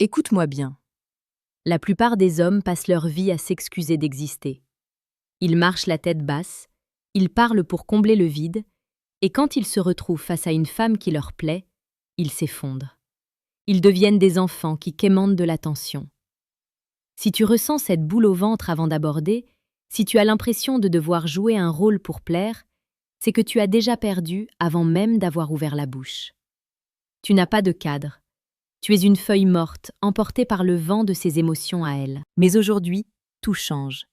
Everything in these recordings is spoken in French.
Écoute-moi bien. La plupart des hommes passent leur vie à s'excuser d'exister. Ils marchent la tête basse, ils parlent pour combler le vide, et quand ils se retrouvent face à une femme qui leur plaît, ils s'effondrent. Ils deviennent des enfants qui quémandent de l'attention. Si tu ressens cette boule au ventre avant d'aborder, si tu as l'impression de devoir jouer un rôle pour plaire, c'est que tu as déjà perdu avant même d'avoir ouvert la bouche. Tu n'as pas de cadre. Tu es une feuille morte, emportée par le vent de ses émotions à elle. Mais aujourd'hui, tout change.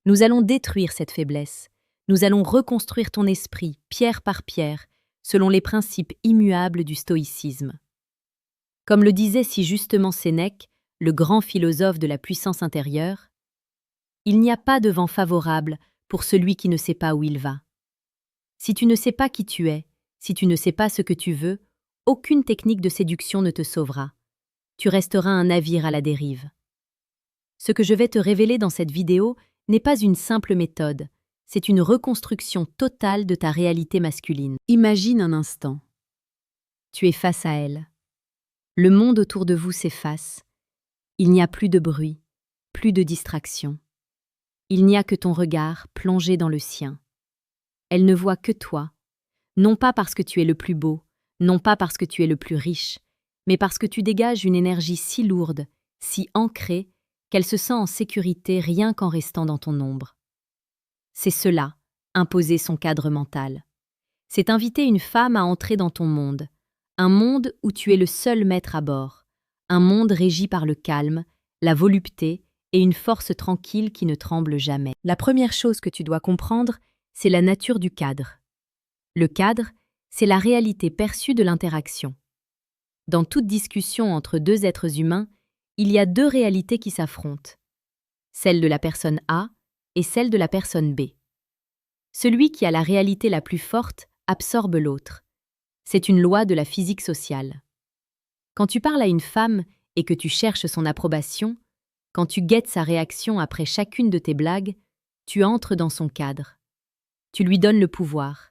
Nous allons détruire cette faiblesse. Nous allons reconstruire ton esprit, pierre par pierre, selon les principes immuables du stoïcisme. Comme le disait si justement Sénèque, le grand philosophe de la puissance intérieure, il n'y a pas de vent favorable pour celui qui ne sait pas où il va. Si tu ne sais pas qui tu es, si tu ne sais pas ce que tu veux, aucune technique de séduction ne te sauvera. Tu resteras un navire à la dérive. Ce que je vais te révéler dans cette vidéo n'est pas une simple méthode, c'est une reconstruction totale de ta réalité masculine. Imagine un instant. Tu es face à elle. Le monde autour de vous s'efface. Il n'y a plus de bruit, plus de distraction. Il n'y a que ton regard plongé dans le sien. Elle ne voit que toi, non pas parce que tu es le plus beau, non pas parce que tu es le plus riche, mais parce que tu dégages une énergie si lourde, si ancrée, qu'elle se sent en sécurité rien qu'en restant dans ton ombre. C'est cela, imposer son cadre mental. C'est inviter une femme à entrer dans ton monde, un monde où tu es le seul maître à bord, un monde régi par le calme, la volupté et une force tranquille qui ne tremble jamais. La première chose que tu dois comprendre, c'est la nature du cadre. Le cadre, c'est la réalité perçue de l'interaction. Dans toute discussion entre deux êtres humains, il y a deux réalités qui s'affrontent, celle de la personne A et celle de la personne B. Celui qui a la réalité la plus forte absorbe l'autre. C'est une loi de la physique sociale. Quand tu parles à une femme et que tu cherches son approbation, quand tu guettes sa réaction après chacune de tes blagues, tu entres dans son cadre. Tu lui donnes le pouvoir.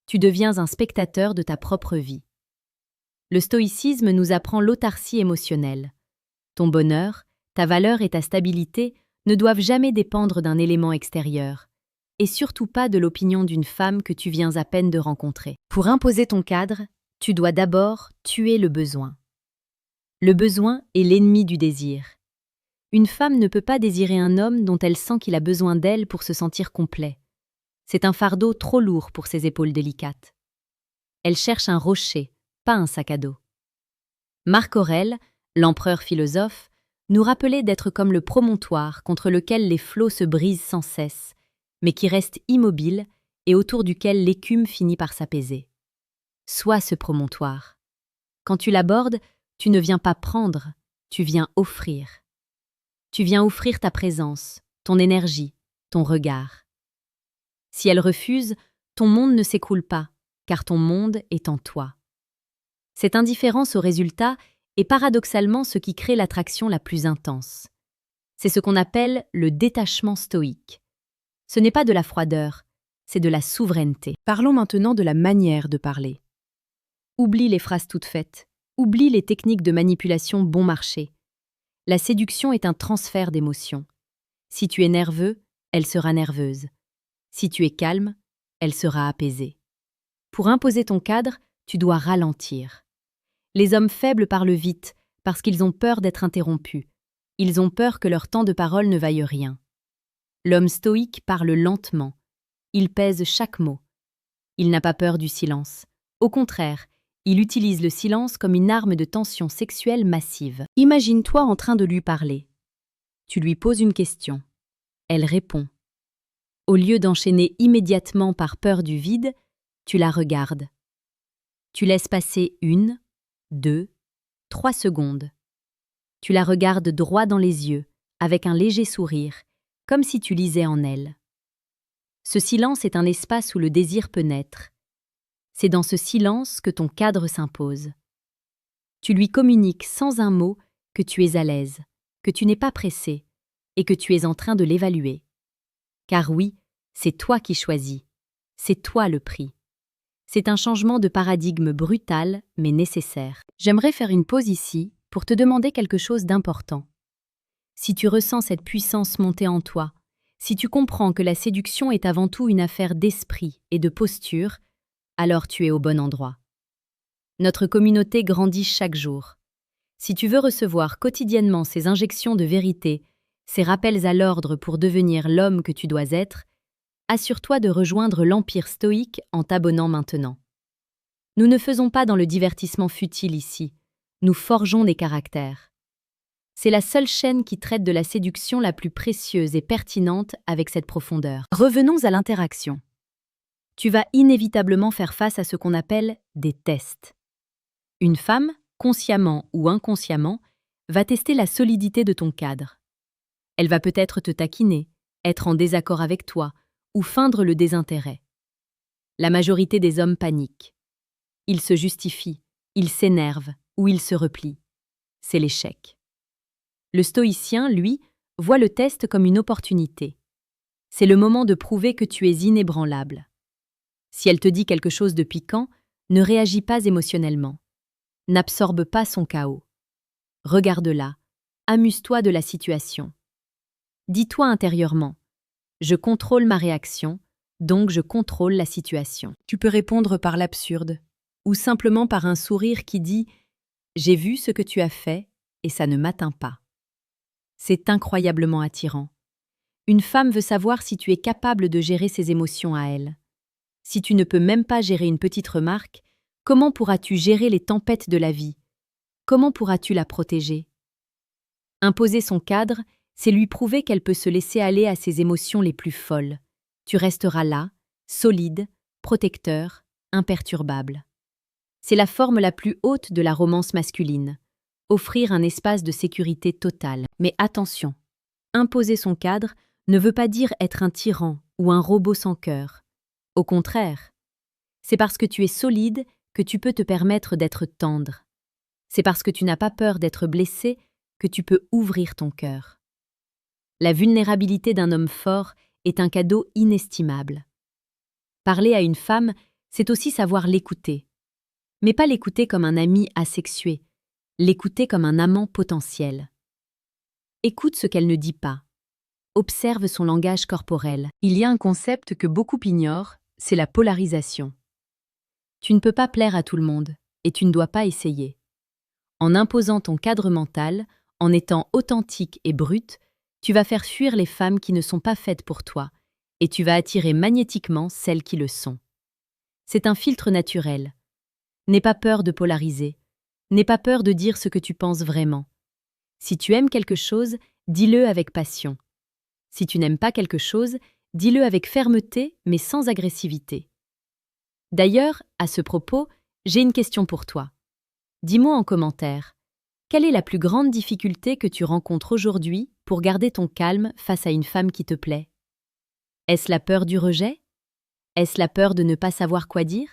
Tu deviens un spectateur de ta propre vie. Le stoïcisme nous apprend l'autarcie émotionnelle. Ton bonheur, ta valeur et ta stabilité ne doivent jamais dépendre d'un élément extérieur, et surtout pas de l'opinion d'une femme que tu viens à peine de rencontrer. Pour imposer ton cadre, tu dois d'abord tuer le besoin. Le besoin est l'ennemi du désir. Une femme ne peut pas désirer un homme dont elle sent qu'il a besoin d'elle pour se sentir complet. C'est un fardeau trop lourd pour ses épaules délicates. Elle cherche un rocher, pas un sac à dos. Marc Aurèle, l'empereur philosophe, nous rappelait d'être comme le promontoire contre lequel les flots se brisent sans cesse, mais qui reste immobile et autour duquel l'écume finit par s'apaiser. Sois ce promontoire. Quand tu l'abordes, tu ne viens pas prendre, tu viens offrir. Tu viens offrir ta présence, ton énergie, ton regard. Si elle refuse, ton monde ne s'écoule pas, car ton monde est en toi. Cette indifférence au résultat est paradoxalement ce qui crée l'attraction la plus intense. C'est ce qu'on appelle le détachement stoïque. Ce n'est pas de la froideur, c'est de la souveraineté. Parlons maintenant de la manière de parler. Oublie les phrases toutes faites, oublie les techniques de manipulation bon marché. La séduction est un transfert d'émotions. Si tu es nerveux, elle sera nerveuse. Si tu es calme, elle sera apaisée. Pour imposer ton cadre, tu dois ralentir. Les hommes faibles parlent vite parce qu'ils ont peur d'être interrompus. Ils ont peur que leur temps de parole ne vaille rien. L'homme stoïque parle lentement. Il pèse chaque mot. Il n'a pas peur du silence. Au contraire, il utilise le silence comme une arme de tension sexuelle massive. Imagine-toi en train de lui parler. Tu lui poses une question. Elle répond. Au lieu d'enchaîner immédiatement par peur du vide, tu la regardes. Tu laisses passer 1, 2, 3 secondes. Tu la regardes droit dans les yeux, avec un léger sourire, comme si tu lisais en elle. Ce silence est un espace où le désir peut naître. C'est dans ce silence que ton cadre s'impose. Tu lui communiques sans un mot que tu es à l'aise, que tu n'es pas pressé et que tu es en train de l'évaluer. Car oui, c'est toi qui choisis, c'est toi le prix. C'est un changement de paradigme brutal mais nécessaire. J'aimerais faire une pause ici pour te demander quelque chose d'important. Si tu ressens cette puissance monter en toi, si tu comprends que la séduction est avant tout une affaire d'esprit et de posture, alors tu es au bon endroit. Notre communauté grandit chaque jour. Si tu veux recevoir quotidiennement ces injections de vérité, ces rappels à l'ordre pour devenir l'homme que tu dois être, assure-toi de rejoindre l'Empire stoïque en t'abonnant maintenant. Nous ne faisons pas dans le divertissement futile ici, nous forgeons des caractères. C'est la seule chaîne qui traite de la séduction la plus précieuse et pertinente avec cette profondeur. Revenons à l'interaction. Tu vas inévitablement faire face à ce qu'on appelle des tests. Une femme, consciemment ou inconsciemment, va tester la solidité de ton cadre. Elle va peut-être te taquiner, être en désaccord avec toi ou feindre le désintérêt. La majorité des hommes paniquent. Ils se justifient, ils s'énervent ou ils se replient. C'est l'échec. Le stoïcien, lui, voit le test comme une opportunité. C'est le moment de prouver que tu es inébranlable. Si elle te dit quelque chose de piquant, ne réagis pas émotionnellement. N'absorbe pas son chaos. Regarde-la, amuse-toi de la situation. Dis-toi intérieurement, je contrôle ma réaction, donc je contrôle la situation. Tu peux répondre par l'absurde, ou simplement par un sourire qui dit « J'ai vu ce que tu as fait et ça ne m'atteint pas ». C'est incroyablement attirant. Une femme veut savoir si tu es capable de gérer ses émotions à elle. Si tu ne peux même pas gérer une petite remarque, comment pourras-tu gérer les tempêtes de la vie? Comment pourras-tu la protéger? Imposer son cadre, c'est lui prouver qu'elle peut se laisser aller à ses émotions les plus folles. Tu resteras là, solide, protecteur, imperturbable. C'est la forme la plus haute de la romance masculine. Offrir un espace de sécurité totale. Mais attention, imposer son cadre ne veut pas dire être un tyran ou un robot sans cœur. Au contraire, c'est parce que tu es solide que tu peux te permettre d'être tendre. C'est parce que tu n'as pas peur d'être blessé que tu peux ouvrir ton cœur. La vulnérabilité d'un homme fort est un cadeau inestimable. Parler à une femme, c'est aussi savoir l'écouter. Mais pas l'écouter comme un ami asexué, l'écouter comme un amant potentiel. Écoute ce qu'elle ne dit pas. Observe son langage corporel. Il y a un concept que beaucoup ignorent, c'est la polarisation. Tu ne peux pas plaire à tout le monde, et tu ne dois pas essayer. En imposant ton cadre mental, en étant authentique et brute, tu vas faire fuir les femmes qui ne sont pas faites pour toi, et tu vas attirer magnétiquement celles qui le sont. C'est un filtre naturel. N'aie pas peur de polariser. N'aie pas peur de dire ce que tu penses vraiment. Si tu aimes quelque chose, dis-le avec passion. Si tu n'aimes pas quelque chose, dis-le avec fermeté, mais sans agressivité. D'ailleurs, à ce propos, j'ai une question pour toi. Dis-moi en commentaire, quelle est la plus grande difficulté que tu rencontres aujourd'hui pour garder ton calme face à une femme qui te plaît? Est-ce la peur du rejet? Est-ce la peur de ne pas savoir quoi dire?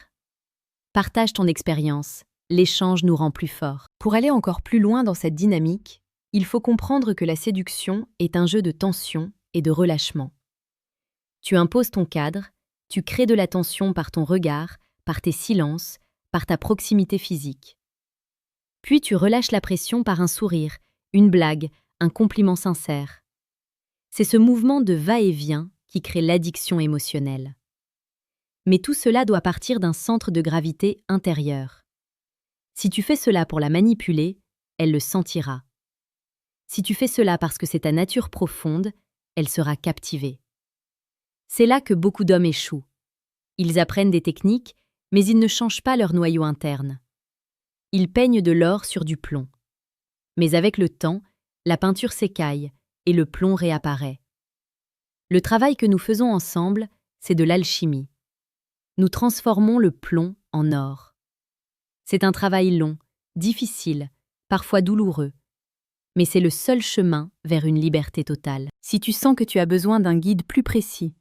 Partage ton expérience, l'échange nous rend plus forts. Pour aller encore plus loin dans cette dynamique, il faut comprendre que la séduction est un jeu de tension et de relâchement. Tu imposes ton cadre, tu crées de la tension par ton regard, par tes silences, par ta proximité physique. Puis tu relâches la pression par un sourire, une blague, un compliment sincère. C'est ce mouvement de va-et-vient qui crée l'addiction émotionnelle. Mais tout cela doit partir d'un centre de gravité intérieur. Si tu fais cela pour la manipuler, elle le sentira. Si tu fais cela parce que c'est ta nature profonde, elle sera captivée. C'est là que beaucoup d'hommes échouent. Ils apprennent des techniques, mais ils ne changent pas leur noyau interne. Ils peignent de l'or sur du plomb. Mais avec le temps, la peinture s'écaille et le plomb réapparaît. Le travail que nous faisons ensemble, c'est de l'alchimie. Nous transformons le plomb en or. C'est un travail long, difficile, parfois douloureux, mais c'est le seul chemin vers une liberté totale. Si tu sens que tu as besoin d'un guide plus précis,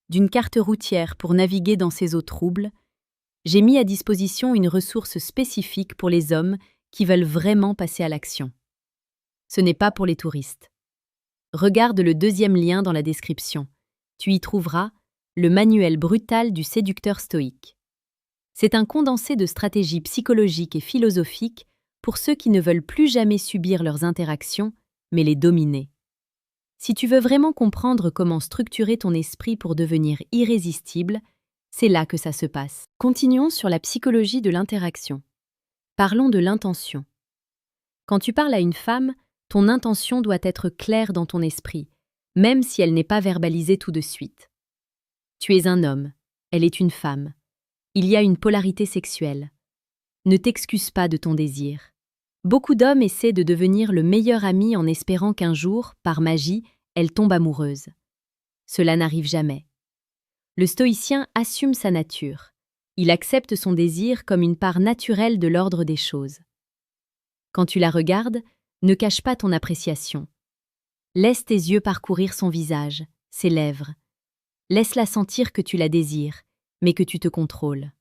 d'une carte routière pour naviguer dans ces eaux troubles, j'ai mis à disposition une ressource spécifique pour les hommes qui veulent vraiment passer à l'action. Ce n'est pas pour les touristes. Regarde le deuxième lien dans la description. Tu y trouveras le manuel brutal du séducteur stoïque. C'est un condensé de stratégies psychologiques et philosophiques pour ceux qui ne veulent plus jamais subir leurs interactions, mais les dominer. Si tu veux vraiment comprendre comment structurer ton esprit pour devenir irrésistible, c'est là que ça se passe. Continuons sur la psychologie de l'interaction. Parlons de l'intention. Quand tu parles à une femme, ton intention doit être claire dans ton esprit, même si elle n'est pas verbalisée tout de suite. Tu es un homme, elle est une femme. Il y a une polarité sexuelle. Ne t'excuse pas de ton désir. Beaucoup d'hommes essaient de devenir le meilleur ami en espérant qu'un jour, par magie, elle tombe amoureuse. Cela n'arrive jamais. Le stoïcien assume sa nature. Il accepte son désir comme une part naturelle de l'ordre des choses. Quand tu la regardes, ne cache pas ton appréciation. Laisse tes yeux parcourir son visage, ses lèvres. Laisse-la sentir que tu la désires, mais que tu te contrôles.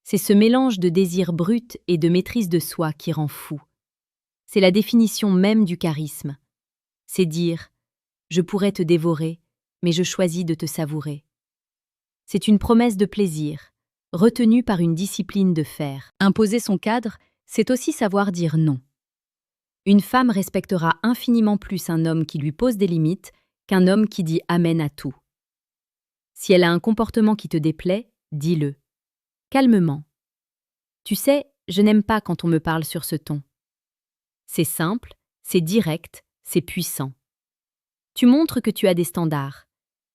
C'est ce mélange de désir brut et de maîtrise de soi qui rend fou. C'est la définition même du charisme. C'est dire « je pourrais te dévorer, mais je choisis de te savourer ». C'est une promesse de plaisir, retenue par une discipline de fer. Imposer son cadre, c'est aussi savoir dire non. Une femme respectera infiniment plus un homme qui lui pose des limites qu'un homme qui dit amen à tout. Si elle a un comportement qui te déplaît, dis-le. Calmement. Tu sais, je n'aime pas quand on me parle sur ce ton. C'est simple, c'est direct, c'est puissant. Tu montres que tu as des standards.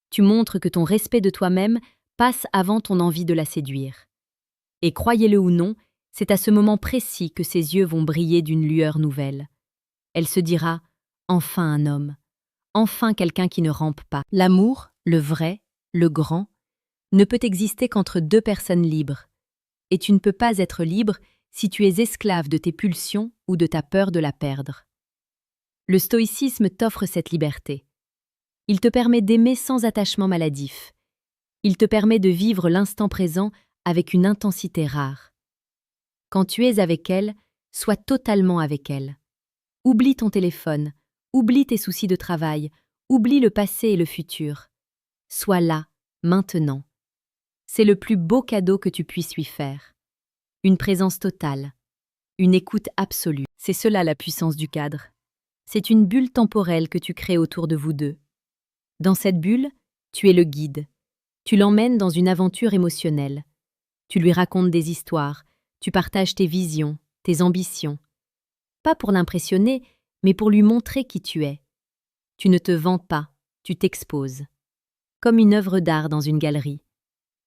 Tu montres que ton respect de toi-même passe avant ton envie de la séduire. Et croyez-le ou non, c'est à ce moment précis que ses yeux vont briller d'une lueur nouvelle. Elle se dira « enfin un homme, enfin quelqu'un qui ne rampe pas ». L'amour, le vrai, le grand, ne peut exister qu'entre deux personnes libres. Et tu ne peux pas être libre si tu es esclave de tes pulsions ou de ta peur de la perdre. Le stoïcisme t'offre cette liberté. Il te permet d'aimer sans attachement maladif. Il te permet de vivre l'instant présent avec une intensité rare. Quand tu es avec elle, sois totalement avec elle. Oublie ton téléphone, oublie tes soucis de travail, oublie le passé et le futur. Sois là, maintenant. C'est le plus beau cadeau que tu puisses lui faire. Une présence totale, une écoute absolue. C'est cela la puissance du cadre. C'est une bulle temporelle que tu crées autour de vous deux. Dans cette bulle, tu es le guide. Tu l'emmènes dans une aventure émotionnelle. Tu lui racontes des histoires, tu partages tes visions, tes ambitions. Pas pour l'impressionner, mais pour lui montrer qui tu es. Tu ne te vends pas, tu t'exposes. Comme une œuvre d'art dans une galerie.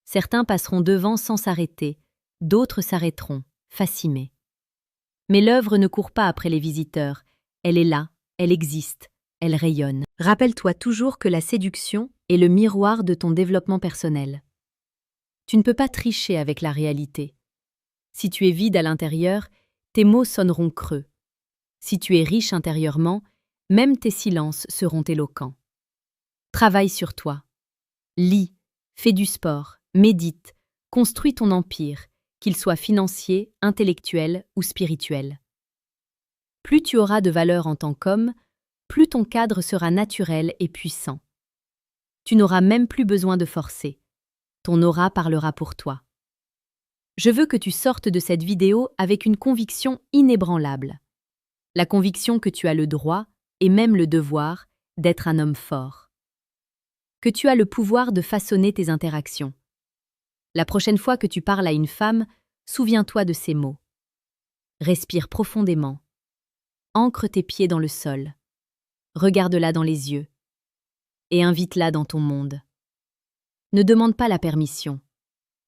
Certains passeront devant sans s'arrêter, d'autres s'arrêteront, fascinés. Mais l'œuvre ne court pas après les visiteurs. Elle est là, elle existe, elle rayonne. Rappelle-toi toujours que la séduction est le miroir de ton développement personnel. Tu ne peux pas tricher avec la réalité. Si tu es vide à l'intérieur, tes mots sonneront creux. Si tu es riche intérieurement, même tes silences seront éloquents. Travaille sur toi. Lis, fais du sport, médite, construis ton empire, qu'il soit financier, intellectuel ou spirituel. Plus tu auras de valeur en tant qu'homme, plus ton cadre sera naturel et puissant. Tu n'auras même plus besoin de forcer. Ton aura parlera pour toi. Je veux que tu sortes de cette vidéo avec une conviction inébranlable. La conviction que tu as le droit, et même le devoir, d'être un homme fort. Que tu as le pouvoir de façonner tes interactions. La prochaine fois que tu parles à une femme, souviens-toi de ces mots. Respire profondément. Ancre tes pieds dans le sol. Regarde-la dans les yeux. Et invite-la dans ton monde. Ne demande pas la permission.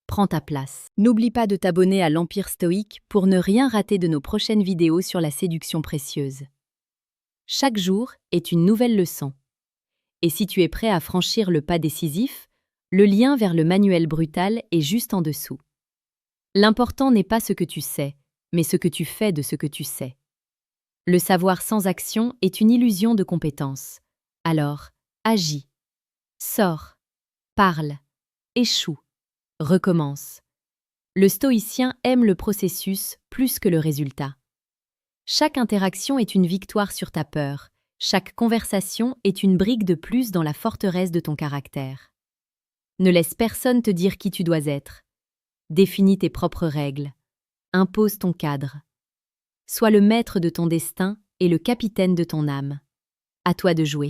Prends ta place. N'oublie pas de t'abonner à l'Empire Stoïque pour ne rien rater de nos prochaines vidéos sur la séduction précieuse. Chaque jour est une nouvelle leçon. Et si tu es prêt à franchir le pas décisif, le lien vers le manuel brutal est juste en dessous. L'important n'est pas ce que tu sais, mais ce que tu fais de ce que tu sais. Le savoir sans action est une illusion de compétence. Alors, agis. Sors. Parle. Échoue. Recommence. Le stoïcien aime le processus plus que le résultat. Chaque interaction est une victoire sur ta peur. Chaque conversation est une brique de plus dans la forteresse de ton caractère. Ne laisse personne te dire qui tu dois être. Définis tes propres règles. Impose ton cadre. Sois le maître de ton destin et le capitaine de ton âme. À toi de jouer.